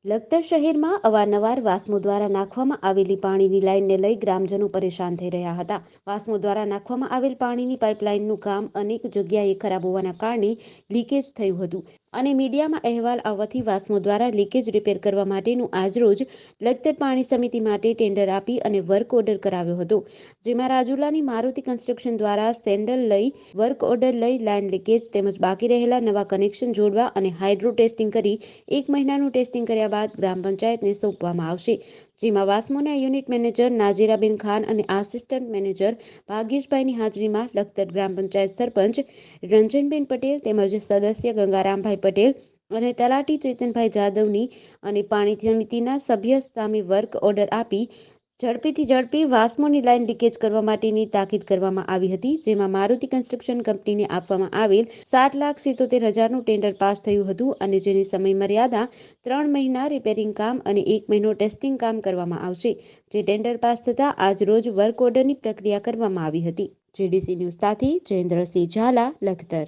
લખતર શહેરમાં અવારનવાર વાસ્મો દ્વારા નાખવામાં આવેલી પાણીની લાઇનને લઈ ગ્રામજનો પરેશાન થઈ રહ્યા હતા. વાસ્મો દ્વારા નાખવામાં આવેલ પાણીની પાઇપલાઇનનું કામ અનેક જગ્યાએ ખરાબ હોવાના કારણે લીકેજ થયું હતું અને મીડિયામાં અહેવાલ આવવાથી વાસ્મો દ્વારા લીકેજ રિપેર કરવા માટેનું આજરોજ લખતર પાણી સમિતિ માટે ટેન્ડર આપી અને વર્ક ઓર્ડર કરાવ્યો હતો, જેમાં રાજુલાની મારુતિ કન્સ્ટ્રક્શન દ્વારા સેન્ડલ લઈ વર્ક ઓર્ડર લઈ લાઇન લીકેજ તેમજ બાકી રહેલા નવા કનેક્શન જોડવા અને હાઇડ્રો ટેસ્ટિંગ કરી 1 મહિનાનું ટેસ્ટિંગ કર્યા બાદ ગ્રામ પંચાયતને સોંપવામાં આવશે, જેમાં વાસ્મોના યુનિટ મેનેજર નાજીરાબેન ખાન અને આસિસ્ટન્ટ મેનેજર ભાગ્યેશભાઈની હાજરીમાં લખતર ગ્રામ પંચાયત સરપંચ રંજનબેન પટેલ તેમજ સદસ્ય ગંગારામભાઈ પટેલ અને તલાટી ચેતનભાઈ જાદવની અને પાણી સમિતિના સભ્ય સામે વર્ક ઓર્ડર આપી ઝડપી વાસ્મોની લાઇન લીકેજ કરવા માટેની તાકીદ કરવામાં આવી હતી, જેમાં મારુતિ કન્સ્ટ્રક્શન કંપનીને આપવામાં આવેલ 7,77,000નું ટેન્ડર પાસ થયું હતું અને જેની સમય મર્યાદા 3 મહિના રિપેરિંગ કામ અને 1 મહિનો ટેસ્ટિંગ કામ કરવામાં આવશે, જે ટેન્ડર પાસ થતાં આજરોજ વર્ક ઓર્ડરની પ્રક્રિયા કરવામાં આવી હતી. GDC ન્યૂઝ સાથે જયેન્દ્રસિંહ ઝાલા, લખતર.